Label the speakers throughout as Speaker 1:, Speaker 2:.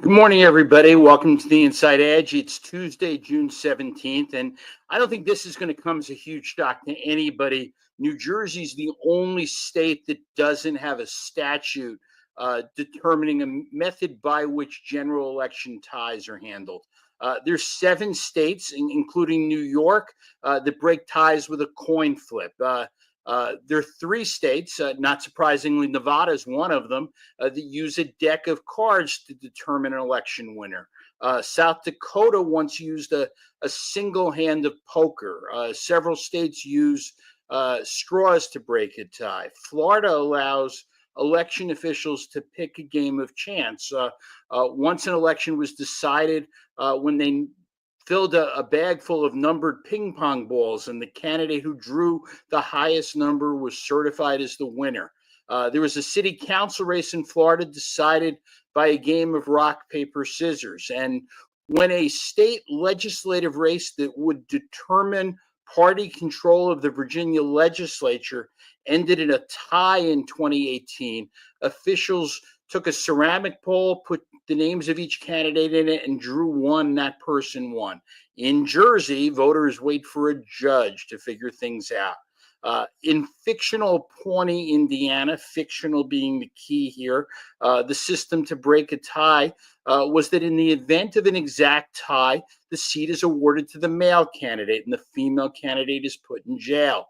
Speaker 1: Good morning, everybody. Welcome to the Inside Edge. It's Tuesday, June 17th, and I don't think this is going to come as a huge shock to anybody. New Jersey's the only state that doesn't have a statute determining a method by which general election ties are handled. There's 7 states, including New York, that break ties with a coin flip. There are 3 states, not surprisingly, Nevada is one of them, that use a deck of cards to determine an election winner. South Dakota once used a single hand of poker. Several states use straws to break a tie. Florida allows election officials to pick a game of chance. Once an election was decided when they filled a bag full of numbered ping pong balls, and the candidate who drew the highest number was certified as the winner. There was a city council race in Florida decided by a game of rock, paper, scissors. And when a state legislative race that would determine party control of the Virginia legislature ended in a tie in 2018, officials took a ceramic bowl, put the names of each candidate in it, and drew one. That person won. In Jersey, voters wait for a judge to figure things out. In fictional Pawnee, Indiana, fictional being the key here, the system to break a tie was that in the event of an exact tie, the seat is awarded to the male candidate and the female candidate is put in jail.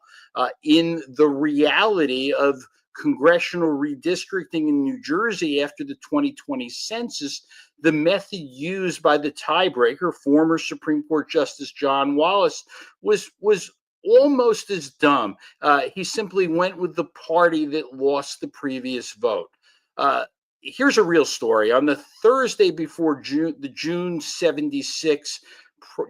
Speaker 1: In the reality of congressional redistricting in New Jersey after the 2020 census, the method used by the tiebreaker, former Supreme Court Justice John Wallace, was almost as dumb. He simply went with the party that lost the previous vote. Here's a real story. On the Thursday before the June 76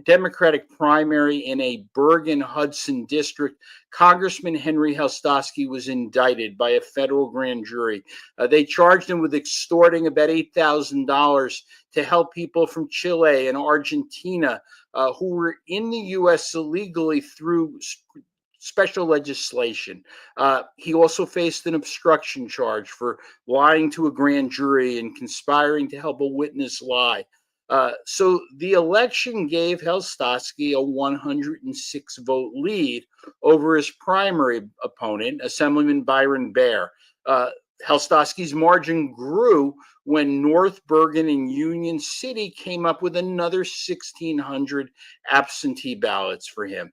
Speaker 1: Democratic primary in a Bergen-Hudson district, Congressman Henry Helstoski was indicted by a federal grand jury. They charged him with extorting about $8,000 to help people from Chile and Argentina who were in the U.S. illegally through special legislation. He also faced an obstruction charge for lying to a grand jury and conspiring to help a witness lie. So the election gave Helstoski a 106 vote lead over his primary opponent, Assemblyman Byron Baer. Helstoski's margin grew when North Bergen and Union City came up with another 1,600 absentee ballots for him.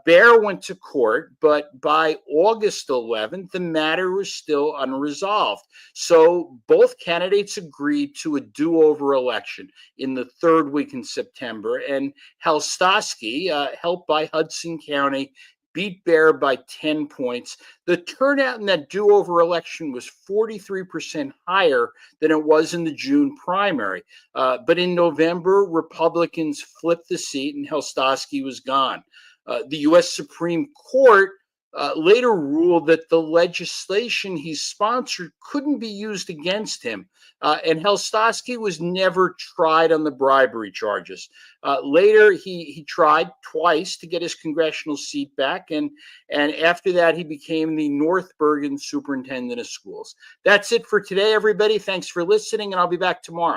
Speaker 1: Baer went to court, but by August 11th, the matter was still unresolved. So both candidates agreed to a do-over election in the third week in September, and Helstoski, helped by Hudson County, beat Baer by 10 points. The turnout in that do-over election was 43% higher than it was in the June primary. But in November, Republicans flipped the seat and Helstoski was gone. The U.S. Supreme Court later ruled that the legislation he sponsored couldn't be used against him. And Helstoski was never tried on the bribery charges. Later, he tried twice to get his congressional seat back. And after that, he became the North Bergen superintendent of schools. That's it for today, everybody. Thanks for listening, and I'll be back tomorrow.